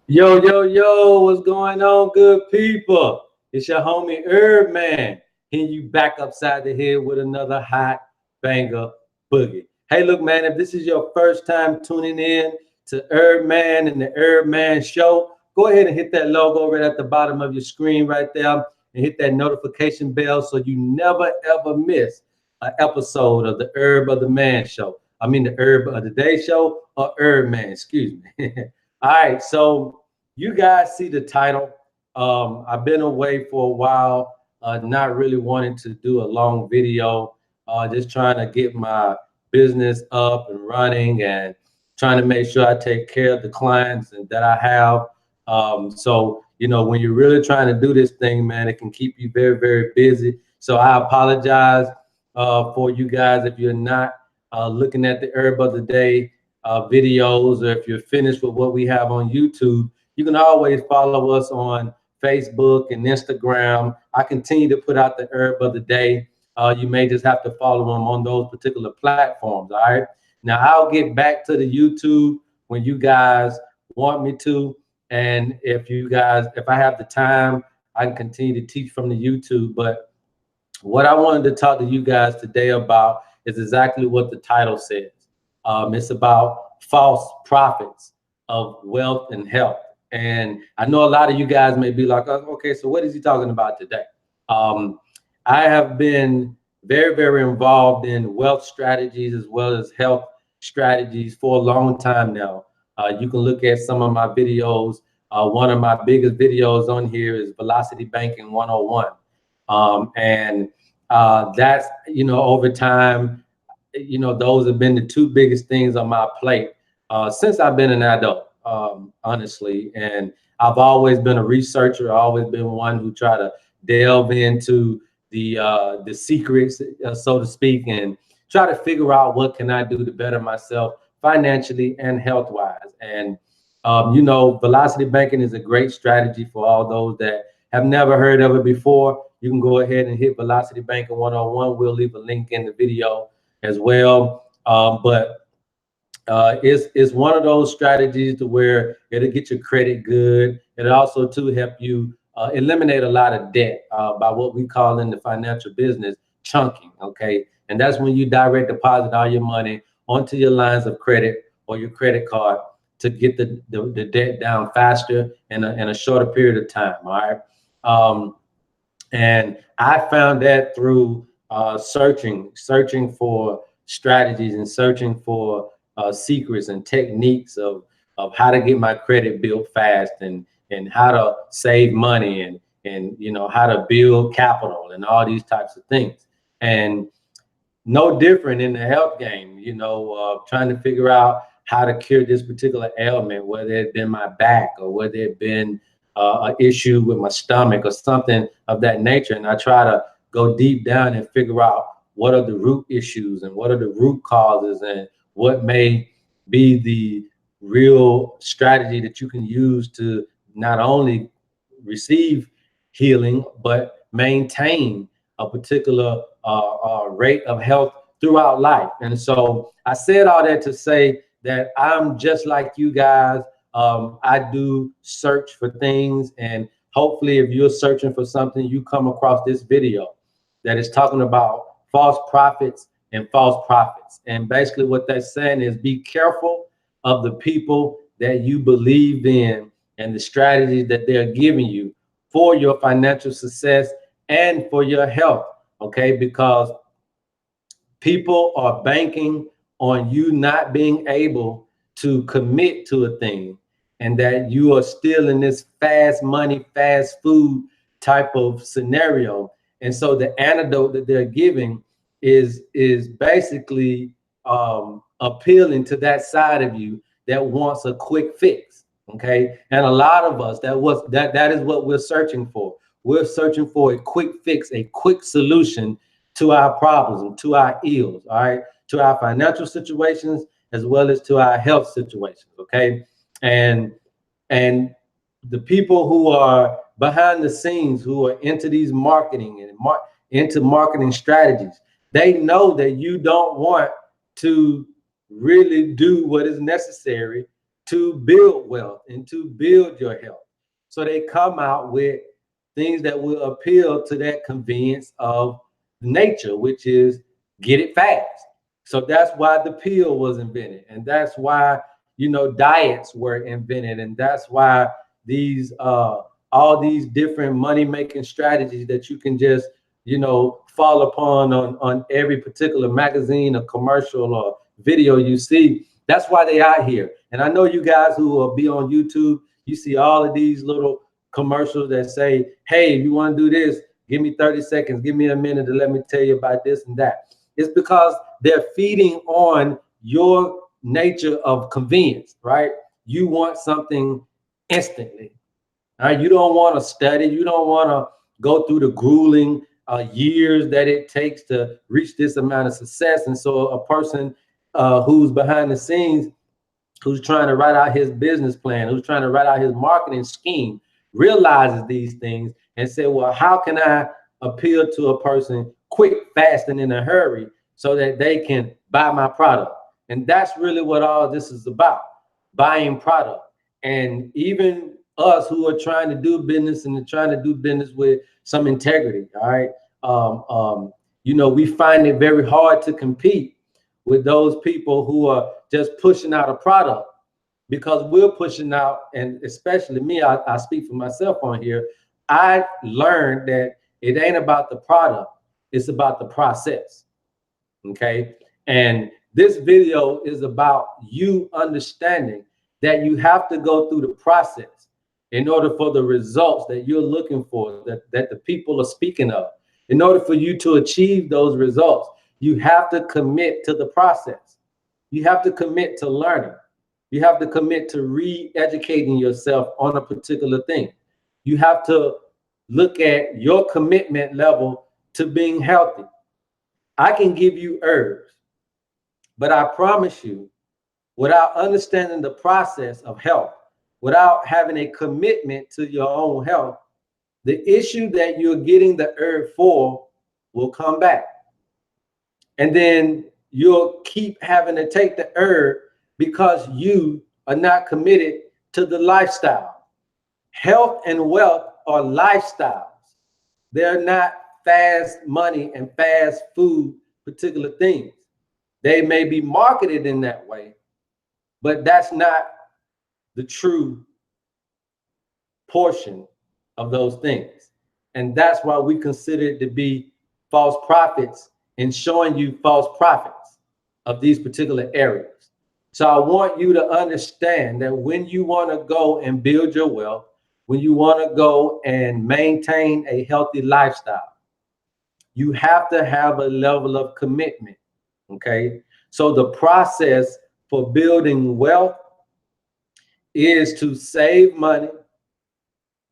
Yo, yo, yo, what's going on, good people? It's your homie Herb Man, hitting you back upside the head with another hot banger boogie. Hey, look, man, if this is your first time tuning in to Herb Man and the Herb Man Show, go ahead and hit that logo right at the bottom of your screen right there and hit that notification bell so you never ever miss an episode of the Herb of the Man Show. I mean, the Herb of the Day Show or Herb Man, excuse me. All right, so you guys see the title. I've been away for a while, not really wanting to do a long video, just trying to get my business up and running and trying to make sure I take care of the clients and that I have. So, when you're really trying to do this thing, man, it can keep you very, very busy. So I apologize for you guys if you're not looking at the herb of the day videos, or if you're finished with what we have on YouTube, you can always follow us on Facebook and Instagram. I continue to put out the herb of the day. You may just have to follow them on those particular platforms. All right. Now I'll get back to the YouTube when you guys want me to. And if I have the time, I can continue to teach from the YouTube. But what I wanted to talk to you guys today about is exactly what the title says. It's about false prophets of wealth and health. And I know a lot of you guys may be like, "Oh, okay, so what is he talking about today?" Um, I have been very, very involved in wealth strategies as well as health strategies for a long time now. You can look at some of my videos. One of my biggest videos on here is Velocity Banking 101. And that's, over time, those have been the two biggest things on my plate since I've been an adult, honestly. And I've always been a researcher. I've always been one who try to delve into the secrets, so to speak, and try to figure out what can I do to better myself financially and health wise. And velocity banking is a great strategy for all those that have never heard of it before. You can go ahead and hit Velocity Banking 101. We'll leave a link in the video as well. But it's one of those strategies to where it'll get your credit good. It'll also to help you eliminate a lot of debt by what we call in the financial business chunking. Okay, and that's when you direct deposit all your money onto your lines of credit or your credit card to get the debt down faster in a shorter period of time. All right. And I found that through searching for strategies and searching for secrets and techniques of how to get my credit built fast and how to save money and how to build capital and all these types of things. And no different in the health game, trying to figure out how to cure this particular ailment, whether it been my back or whether it been an issue with my stomach or something of that nature. And I try to go deep down and figure out what are the root issues and what are the root causes and what may be the real strategy that you can use to not only receive healing, but maintain a particular rate of health throughout life. And so I said all that to say that I'm just like you guys. I do search for things, and hopefully if you're searching for something, you come across this video that is talking about false prophets and false prophets. And basically what that's saying is be careful of the people that you believe in and the strategies that they're giving you for your financial success and for your health. Okay, because people are banking on you not being able to commit to a thing, and that you are still in this fast money, fast food type of scenario. And so the antidote that they're giving is basically appealing to that side of you that wants a quick fix. Okay, and a lot of us that is what we're searching for. We're searching for a quick fix, a quick solution to our problems and to our ills. All right, to our financial situations as well as to our health situations. Okay, and the people who are behind the scenes, who are into these marketing and into marketing strategies, they know that you don't want to really do what is necessary to build wealth and to build your health. So they come out with things that will appeal to that convenience of nature, which is get it fast. So that's why the pill was invented, and that's why, you know, diets were invented, and that's why these all these different money making strategies that you can just, you know, fall upon on every particular magazine or commercial or video you see. That's why they out here. And I know you guys who will be on YouTube, you see all of these little commercials that say, hey, if you want to do this, give me 30 seconds, give me a minute to let me tell you about this and that. It's because they're feeding on your nature of convenience, right? You want something instantly. All right, you don't want to study, you don't want to go through the grueling years that it takes to reach this amount of success. And so a person who's behind the scenes, who's trying to write out his business plan, who's trying to write out his marketing scheme, realizes these things and say, well, how can I appeal to a person quick, fast, and in a hurry so that they can buy my product? And that's really what all this is about, buying product. And even us who are trying to do business and trying to do business with some integrity, all right? You know, we find it very hard to compete with those people who are just pushing out a product, because we're pushing out, and especially me, I speak for myself on here. I learned that it ain't about the product, it's about the process, okay? And this video is about you understanding that you have to go through the process in order for the results that you're looking for, that the people are speaking of. In order for you to achieve those results, you have to commit to the process. You have to commit to learning. You have to commit to re-educating yourself on a particular thing. You have to look at your commitment level to being healthy. I can give you herbs, but I promise you, without understanding the process of health, without having a commitment to your own health, the issue that you're getting the herb for will come back. And then you'll keep having to take the herb because you are not committed to the lifestyle. Health and wealth are lifestyles. They're not fast money and fast food particular things. They may be marketed in that way, but that's not the true portion of those things. And that's why we consider it to be false prophets and showing you false prophets of these particular areas. So I want you to understand that when you want to go and build your wealth, when you want to go and maintain a healthy lifestyle, you have to have a level of commitment, okay? So the process for building wealth is to save money,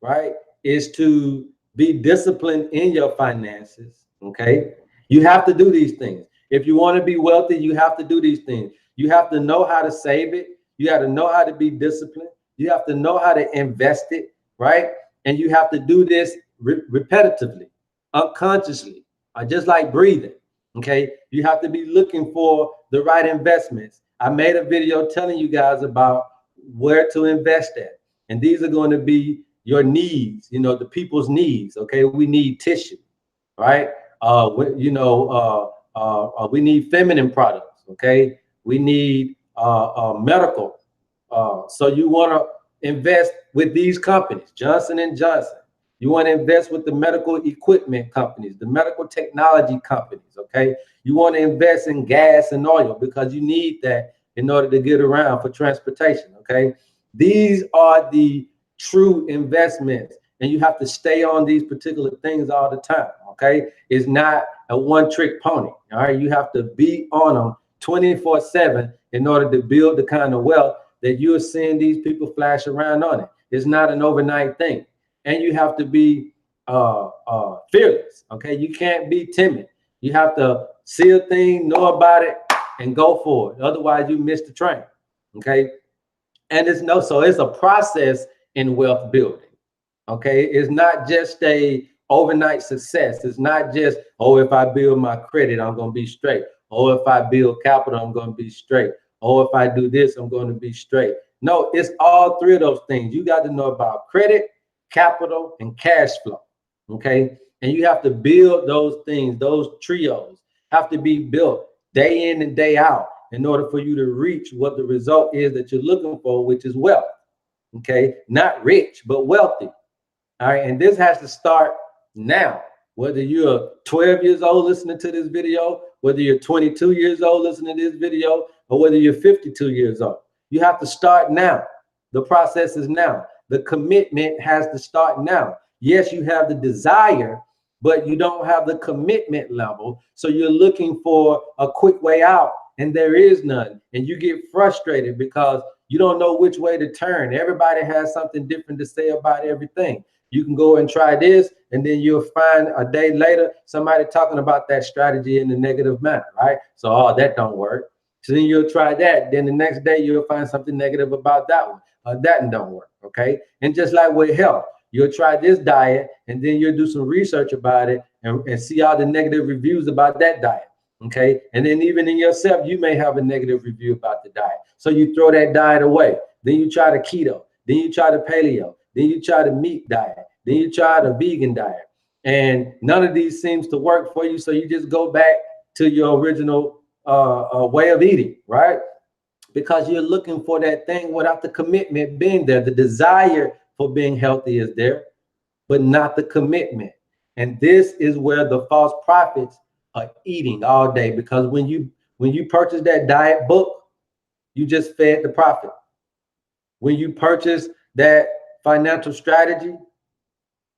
right? Is to be disciplined in your finances, okay? You have to do these things. If you want to be wealthy, you have to do these things. You have to know how to save it. You have to know how to be disciplined. You have to know how to invest it, right? And you have to do this repetitively, unconsciously, just like breathing, okay? You have to be looking for the right investments. I made a video telling you guys about where to invest at. And these are going to be your needs, you know, the people's needs, okay? We need tissue, right? We need feminine products, okay? We need medical. So you want to invest with these companies, Johnson & Johnson. You want to invest with the medical equipment companies, the medical technology companies, okay? You want to invest in gas and oil because you need that in order to get around for transportation, okay? These are the true investments, and you have to stay on these particular things all the time, okay? It's not a one-trick pony, all right? You have to be on them 24/7 in order to build the kind of wealth that you're seeing these people flash around on it. It's not an overnight thing. And you have to be fearless, okay? You can't be timid. You have to see a thing, know about it, and go for it. Otherwise, you miss the train, okay? And it's a process in wealth building, okay? It's not just a overnight success. It's not just, oh, if I build my credit, I'm going to be straight. Oh, if I build capital, I'm going to be straight. Oh, if I do this, I'm going to be straight. No, it's all three of those things. You got to know about credit, capital, and cash flow. Okay. And you have to build those things, those trios have to be built day in and day out in order for you to reach what the result is that you're looking for, which is wealth. Okay. Not rich, but wealthy. All right. And this has to start now. Whether you're 12 years old listening to this video, whether you're 22 years old listening to this video, or whether you're 52 years old, you have to start now. The process is now. The commitment has to start now. Yes, you have the desire, but you don't have the commitment level. So you're looking for a quick way out, and there is none. And you get frustrated because you don't know which way to turn. Everybody has something different to say about everything. You can go and try this, and then you'll find a day later somebody talking about that strategy in a negative manner, right? So, oh, that don't work. So then you'll try that. Then the next day you'll find something negative about that one. That don't work, okay? And just like with health, you'll try this diet, and then you'll do some research about it and see all the negative reviews about that diet, okay? And then even in yourself, you may have a negative review about the diet. So you throw that diet away. Then you try the keto. Then you try the paleo. Then you try the meat diet. Then you try the vegan diet. And none of these seems to work for you. So you just go back to your original way of eating, right? Because you're looking for that thing without the commitment being there. The desire for being healthy is there, but not the commitment. And this is where the false prophets are eating all day, because when you purchase that diet book, you just fed the prophet. When you purchase that financial strategy,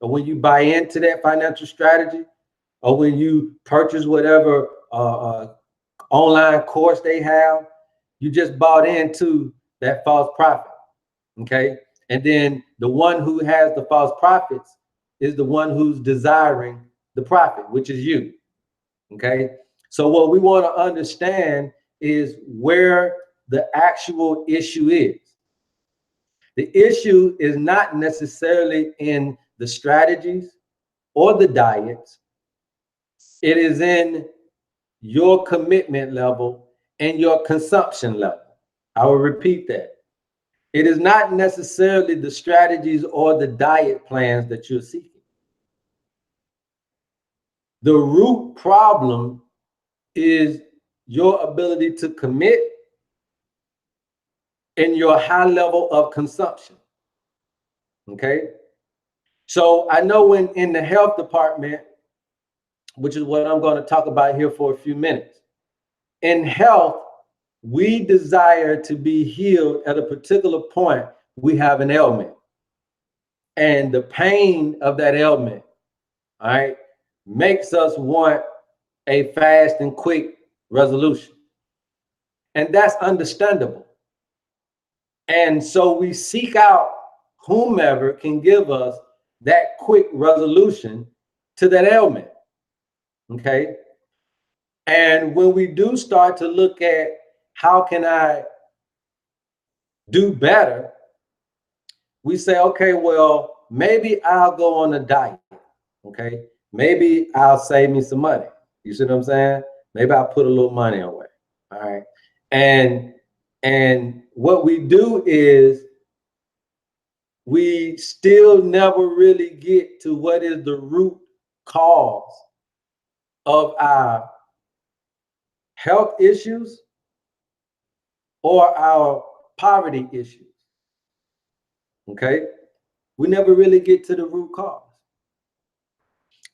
or when you buy into that financial strategy, or when you purchase whatever online course they have, you just bought into that false prophet. Okay. And then the one who has the false prophets is the one who's desiring the prophet, which is you. Okay. So what we want to understand is where the actual issue is. The issue is not necessarily in the strategies or the diets. It is in your commitment level and your consumption level. I will repeat that. It is not necessarily the strategies or the diet plans that you're seeking. The root problem is your ability to commit and your high level of consumption. Okay. So I know when in the health department, which is what I'm going to talk about here for a few minutes, in health, we desire to be healed at a particular point. We have an ailment, and the pain of that ailment, all right, makes us want a fast and quick resolution. And that's understandable. And so we seek out whomever can give us that quick resolution to that ailment. Okay. And when we do start to look at how can I do better, we say, okay, well, maybe I'll go on a diet. Okay. Maybe I'll save me some money. You see what I'm saying? Maybe I'll put a little money away. All right. And what we do is we still never really get to what is the root cause of our health issues or our poverty issues. Okay. We never really get to the root cause.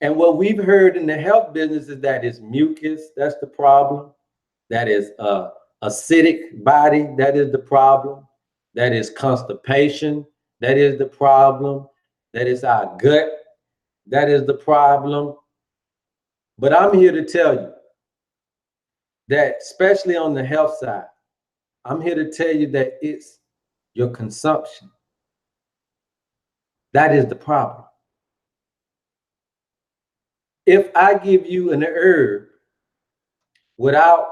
And what we've heard in the health business is that it's mucus, that's the problem. That is acidic body, that is the problem. That is constipation, that is the problem. That is our gut, that is the problem. But I'm here to tell you that, especially on the health side, I'm here to tell you that it's your consumption. That is the problem. If I give you an herb without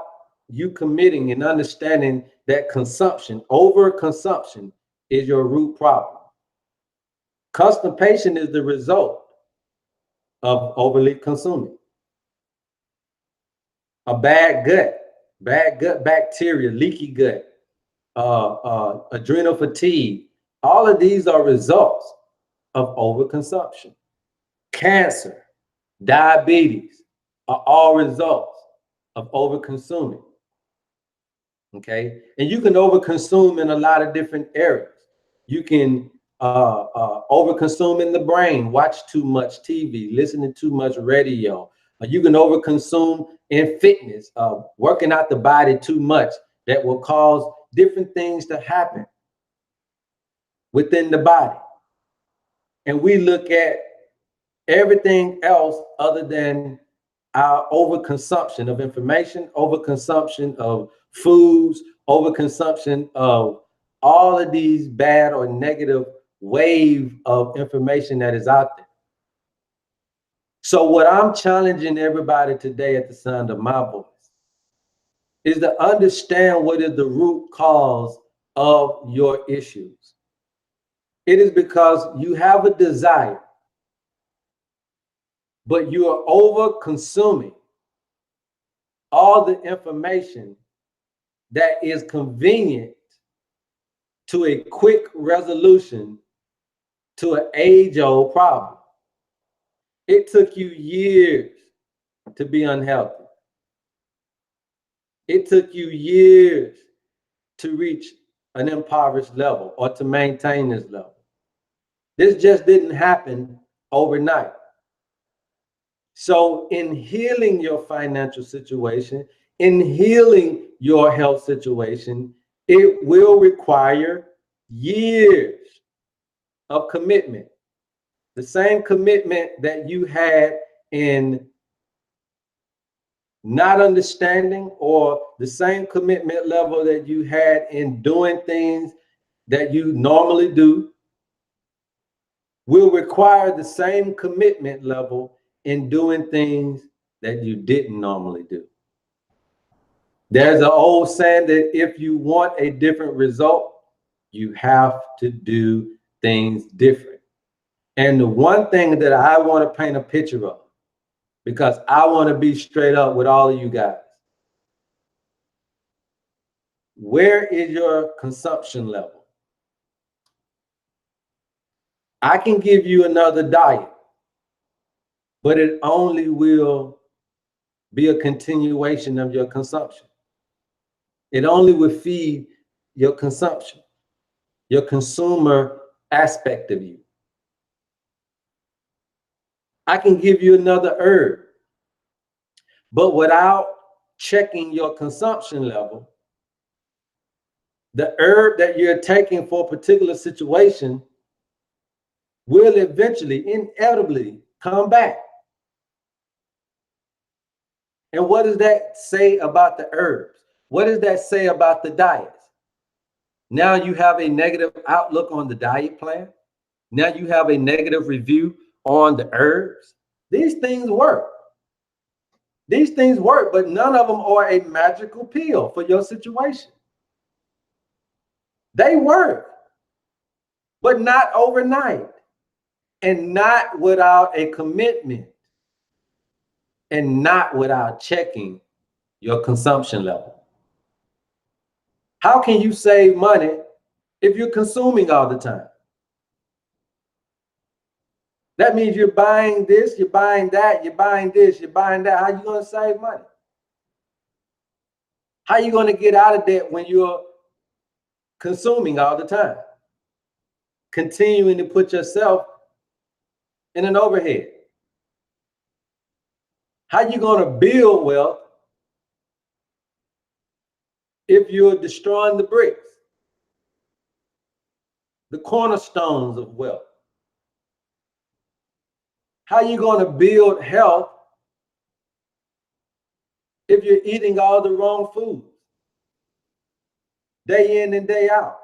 you committing and understanding that consumption, overconsumption, is your root problem. Constipation is the result of overly consuming. A bad gut bacteria, leaky gut, adrenal fatigue. All of these are results of overconsumption. Cancer, diabetes are all results of overconsuming. Okay, and you can overconsume in a lot of different areas. You can overconsume in the brain, watch too much TV, listen to too much radio. You can overconsume in fitness, working out the body too much, that will cause different things to happen within the body. And we look at everything else other than our overconsumption of information, overconsumption of foods, overconsumption of all of these bad or negative wave of information that is out there. So what I'm challenging everybody today at the sound of my voice is to understand what is the root cause of your issues. It is because you have a desire, but you are over consuming all the information that is convenient to a quick resolution to an age-old problem. It took you years to be unhealthy. It took you years to reach an impoverished level or to maintain this level. This just didn't happen overnight. So in healing your financial situation, in healing your health situation, it will require years of commitment. The same commitment that you had in not understanding, or the same commitment level that you had in doing things that you normally do, will require the same commitment level in doing things that you didn't normally do. There's an old saying that if you want a different result, you have to do things different. And the one thing that I want to paint a picture of, because I want to be straight up with all of you guys, where is your consumption level? I can give you another diet, but it only will be a continuation of your consumption. It only will feed your consumption, your consumer aspect of you. I can give you another herb, but without checking your consumption level, the herb that you're taking for a particular situation will eventually, inevitably come back. And what does that say about the herbs? What does that say about the diets? Now you have a negative outlook on the diet plan. Now you have a negative review on the herbs. These things work. These things work, but none of them are a magical pill for your situation. They work, but not overnight, and not without a commitment, and not without checking your consumption level. How can you save money if you're consuming all the time? That means you're buying this, you're buying that, you're buying this, you're buying that. How are you going to save money? How are you going to get out of debt when you're consuming all the time? Continuing to put yourself in an overhead. How are you going to build wealth if you're destroying the bricks, the cornerstones of wealth? How are you going to build health if you're eating all the wrong foods, day in and day out,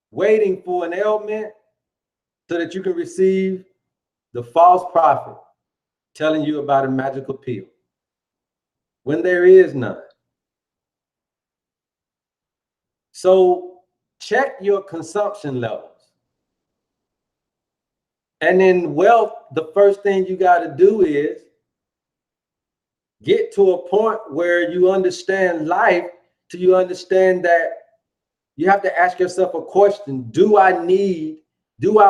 waiting for an ailment so that you can receive the false prophet telling you about a magical pill when there is none? So check your consumption levels. And in wealth, the first thing you got to do is get to a point where you understand life, till you understand that you have to ask yourself a question. Do I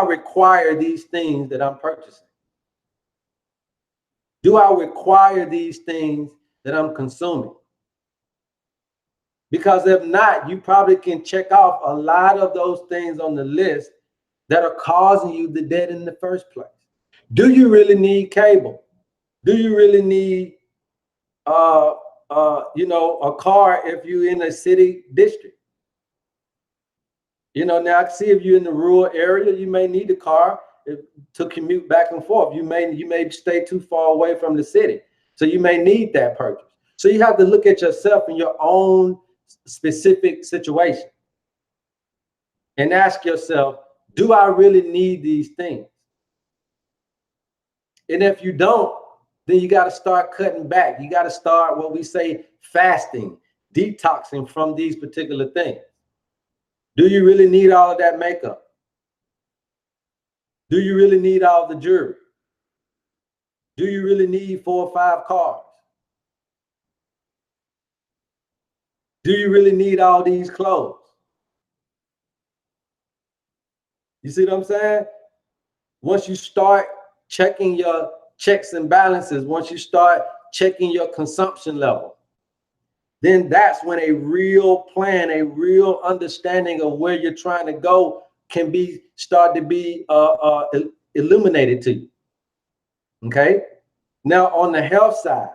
require these things that I'm purchasing? Do I require these things that I'm consuming? Because if not, you probably can check off a lot of those things on the list that are causing you the debt in the first place. Do you really need cable? Do you really need a car if you're in a city district? Now I see if you're in the rural area, you may need a car to commute back and forth. You may stay too far away from the city, so you may need that purchase. So you have to look at yourself in your own specific situation and ask yourself, do I really need these things? And if you don't, then you got to start cutting back. You got to start what we say fasting, detoxing from these particular things. Do you really need all of that makeup? Do you really need all the jewelry? Do you really need 4 or 5 cars? Do you really need all these clothes? You see what I'm saying? Once you start checking your checks and balances, once you start checking your consumption level, then that's when a real plan, a real understanding of where you're trying to go can start to be illuminated to you. Okay. Now on the health side,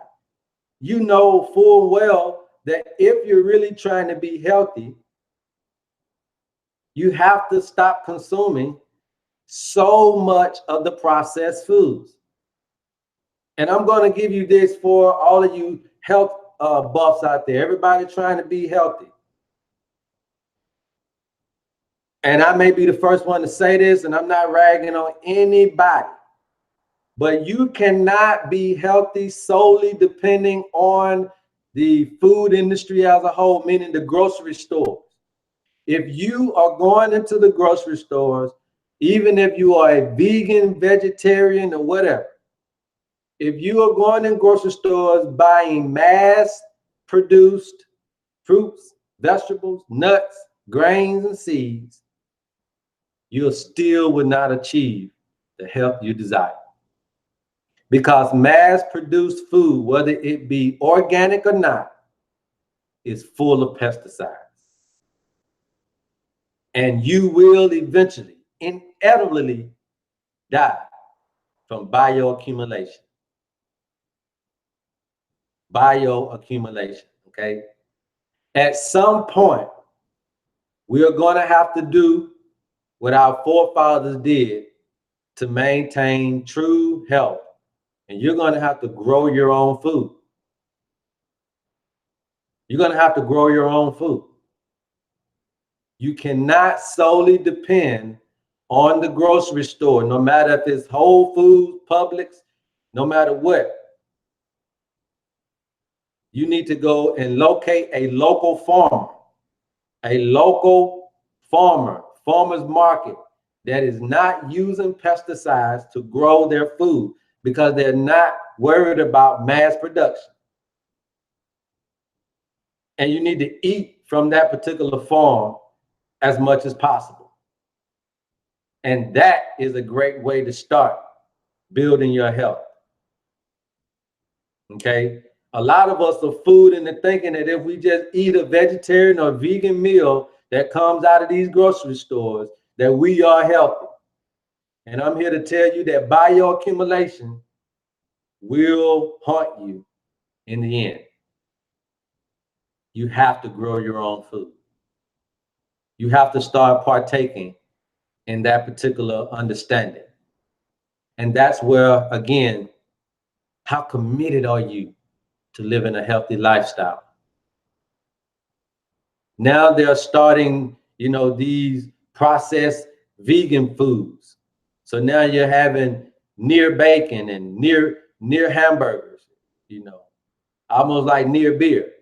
you know full well that if you're really trying to be healthy, you have to stop consuming so much of the processed foods. And I'm going to give you this for all of you health buffs out there, everybody trying to be healthy. And I may be the first one to say this, and I'm not ragging on anybody, but you cannot be healthy solely depending on the food industry as a whole, meaning the grocery stores. If you are going into the grocery stores, even if you are a vegan, vegetarian, or whatever, if you are going in grocery stores buying mass-produced fruits, vegetables, nuts, grains, and seeds, you still will not achieve the health you desire. Because mass-produced food, whether it be organic or not, is full of pesticides. And you will eventually, inevitably, die from bioaccumulation. Bioaccumulation, okay? At some point, we are going to have to do what our forefathers did to maintain true health. And you're going to have to grow your own food. You're going to have to grow your own food. You cannot solely depend on the grocery store, no matter if it's Whole Foods, Publix, no matter what. You need to go and locate a local farmer, farmer's market that is not using pesticides to grow their food because they're not worried about mass production. And you need to eat from that particular farm as much as possible. And that is a great way to start building your health. Okay. A lot of us are fooled into thinking that if we just eat a vegetarian or vegan meal that comes out of these grocery stores, that we are healthy. And I'm here to tell you that bioaccumulation will haunt you in the end. You have to grow your own food. You have to start partaking in that particular understanding. And that's where, again, how committed are you to living a healthy lifestyle? Now they're starting, these processed vegan foods. So now you're having near bacon and near hamburgers, almost like near beer.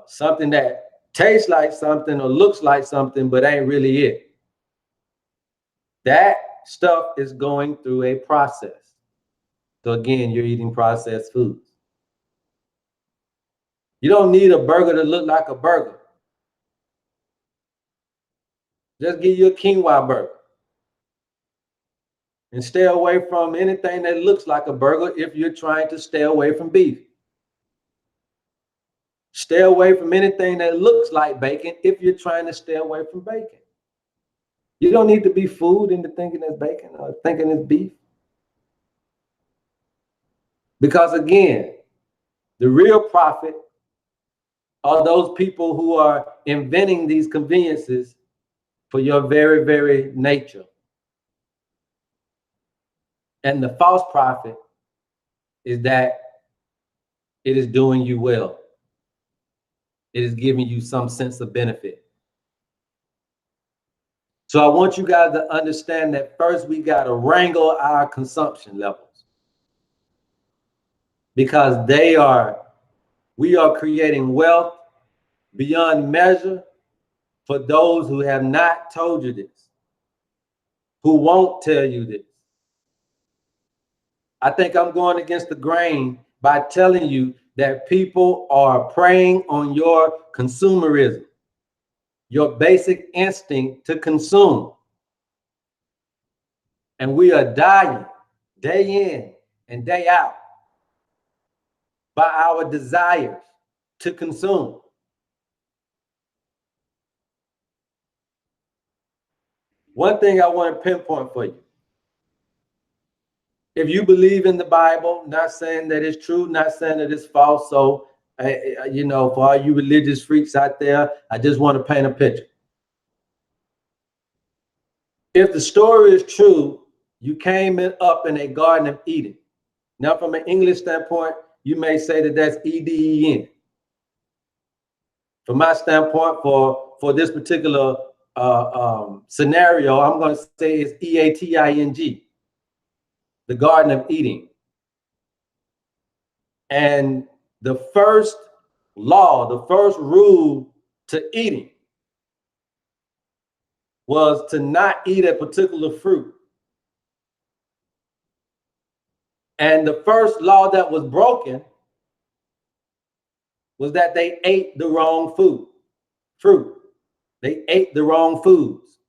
Something that tastes like something or looks like something, but ain't really it. That stuff is going through a process. So again, you're eating processed foods. You don't need a burger to look like a burger. Just get you a quinoa burger. And stay away from anything that looks like a burger if you're trying to stay away from beef. Stay away from anything that looks like bacon if you're trying to stay away from bacon. You don't need to be fooled into thinking it's bacon or thinking it's beef. Because again, the real prophet are those people who are inventing these conveniences for your very, very nature. And the false prophet is that it is doing you well. It is giving you some sense of benefit. So I want you guys to understand that first we got to wrangle our consumption levels, because we are creating wealth beyond measure for those who have not told you this, who won't tell you this. I think I'm going against the grain by telling you that people are preying on your consumerism, your basic instinct to consume. And we are dying day in and day out by our desires to consume. One thing I want to pinpoint for you. If you believe in the Bible, not saying that it's true, not saying that it's false. So, you know, for all you religious freaks out there, I just want to paint a picture. If the story is true, you came up in a Garden of Eden. Now, from an English standpoint, you may say that that's E-D-E-N. From my standpoint, for this particular scenario, I'm going to say it's E-A-T-I-N-G, the Garden of Eden. And the first law, the first rule to eating was to not eat a particular fruit. And the first law that was broken was that they ate the wrong fruit. They ate the wrong foods.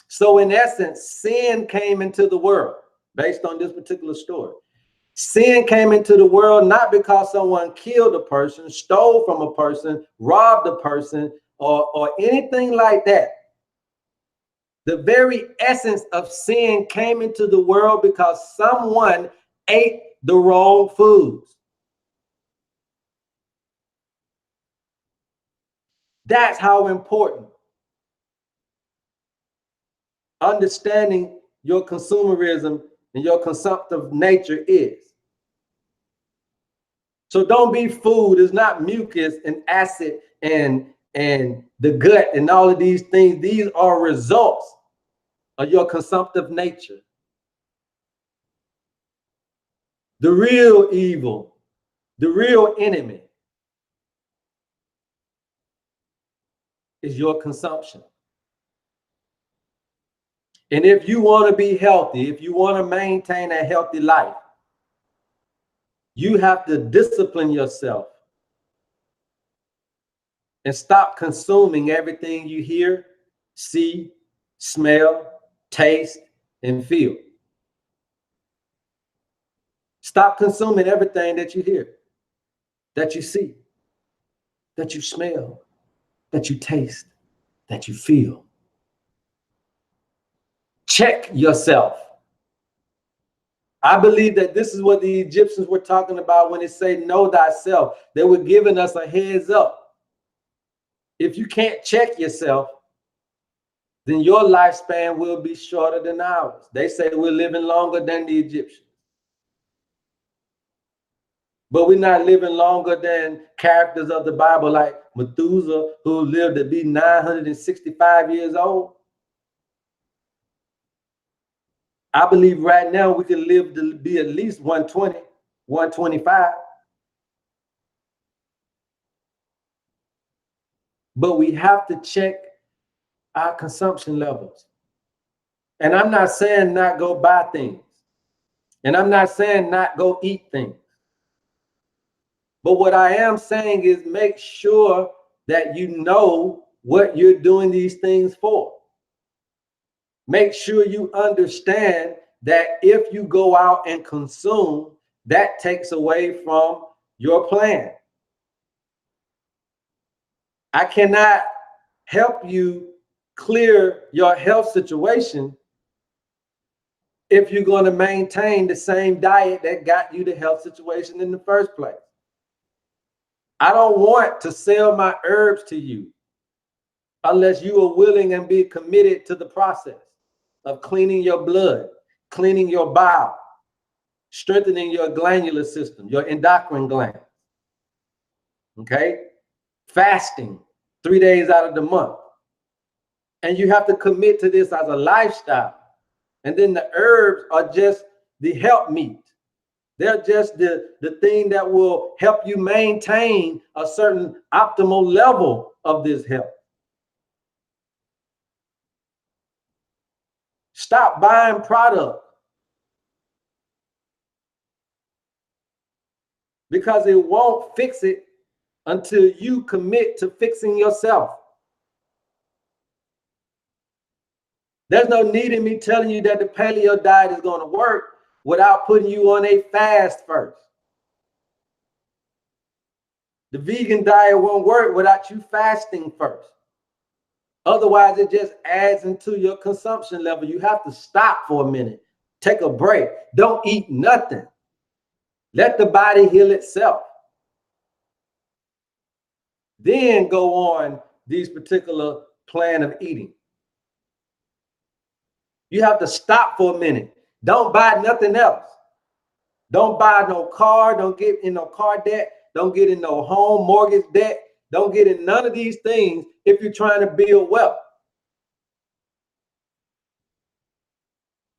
So in essence, sin came into the world based on this particular story. Sin came into the world not because someone killed a person, stole from a person, robbed a person, or anything like that. The very essence of sin came into the world because someone ate the wrong foods. That's how important understanding your consumerism and your consumptive nature is. So don't be fooled. It's not mucus and acid and the gut and all of these things. These are results of your consumptive nature. The real evil, the real enemy is your consumption. And if you want to be healthy, if you want to maintain a healthy life, you have to discipline yourself and stop consuming everything you hear, see, smell, taste, and feel. Stop consuming everything that you hear, that you see, that you smell, that you taste, that you feel. Check yourself. I believe that this is what the Egyptians were talking about when they say, know thyself. They were giving us a heads up. If you can't check yourself, then your lifespan will be shorter than ours. They say we're living longer than the Egyptians. But we're not living longer than characters of the Bible like Methuselah, who lived to be 965 years old. I believe right now we can live to be at least 120, 125. But we have to check our consumption levels. And I'm not saying not go buy things. And I'm not saying not go eat things. But what I am saying is make sure that you know what you're doing these things for. Make sure you understand that if you go out and consume, that takes away from your plan. I cannot help you clear your health situation if you're going to maintain the same diet that got you the health situation in the first place. I don't want to sell my herbs to you unless you are willing and be committed to the process of cleaning your blood, cleaning your bowel, strengthening your glandular system, your endocrine gland. Okay? Fasting 3 days out of the month. And you have to commit to this as a lifestyle. And then the herbs are just the helpmeet. They're just the thing that will help you maintain a certain optimal level of this health. Stop buying product because it won't fix it until you commit to fixing yourself. There's no need in me telling you that the paleo diet is going to work without putting you on a fast first. The vegan diet won't work without you fasting first. Otherwise, it just adds into your consumption level. You have to stop for a minute. Take a break. Don't eat nothing. Let the body heal itself. Then go on these particular plan of eating. You have to stop for a minute. Don't buy nothing else. Don't buy no car. Don't get in no car debt. Don't get in no home mortgage debt. Don't get in none of these things if you're trying to build wealth.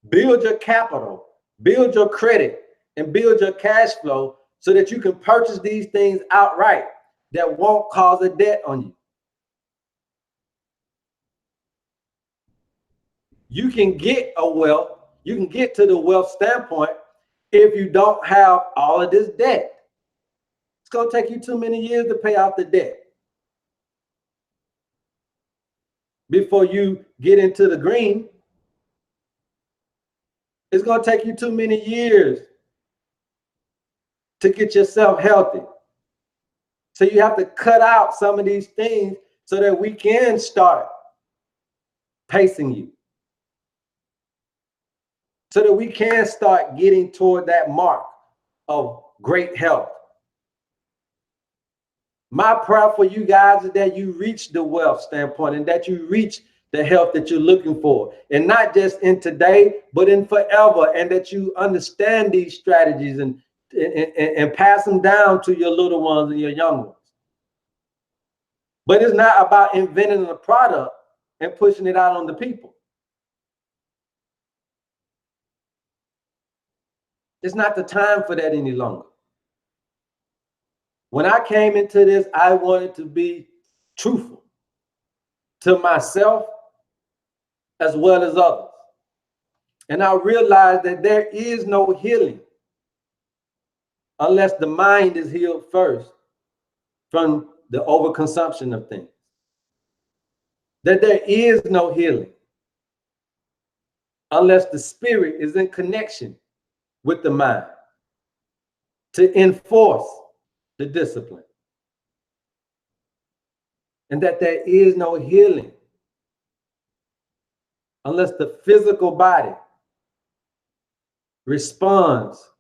Build your capital, build your credit, and build your cash flow so that you can purchase these things outright that won't cause a debt on you. You can get a wealth, you can get to the wealth standpoint if you don't have all of this debt. It's going to take you too many years to pay off the debt before you get into the green. It's going to take you too many years to get yourself healthy. So you have to cut out some of these things so that we can start pacing you. So that we can start getting toward that mark of great health. My prayer for you guys is that you reach the wealth standpoint and that you reach the health that you're looking for. And not just in today, but in forever. And that you understand these strategies and pass them down to your little ones and your young ones. But it's not about inventing a product and pushing it out on the people. It's not the time for that any longer. When I came into this, I wanted to be truthful to myself as well as others. And I realized that there is no healing unless the mind is healed first from the overconsumption of things. That there is no healing unless the spirit is in connection with the mind to enforce the discipline. And that there is no healing unless the physical body responds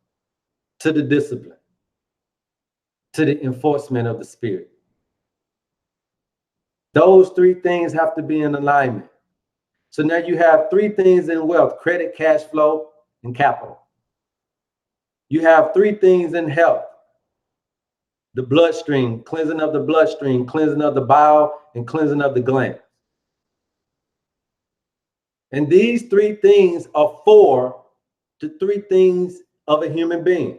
to the discipline, to the enforcement of the spirit. Those three things have to be in alignment. So now you have three things in wealth: credit, cash flow, and capital. You have three things in health: the bloodstream, cleansing of the bloodstream, cleansing of the bowel, and cleansing of the glands. And these three things are four to three things of a human being: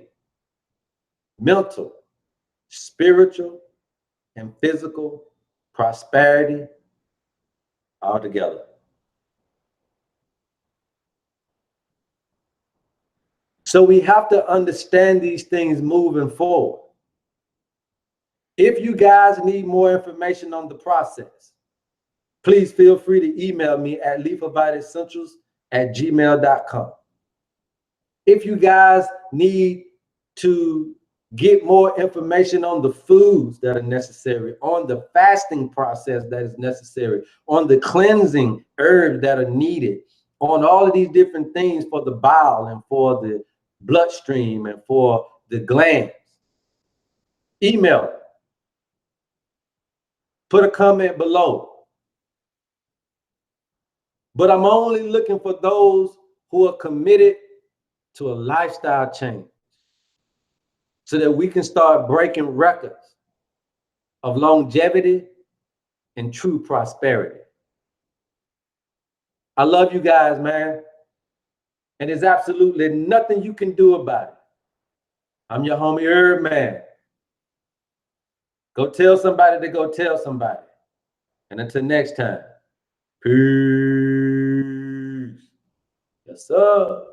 mental, spiritual, and physical prosperity all together. So we have to understand these things moving forward. If you guys need more information on the process, please feel free to email me at lethal@gmail.com. If you guys need to get more information on the foods that are necessary, on the fasting process that is necessary, on the cleansing herbs that are needed, on all of these different things for the bowel and for the bloodstream and for the glands, email it. Put a comment below. But I'm only looking for those who are committed to a lifestyle change so that we can start breaking records of longevity and true prosperity. I love you guys, man. And there's absolutely nothing you can do about it. I'm your homie Herb Man. Go tell somebody to go tell somebody. And until next time, peace. Yes, sir.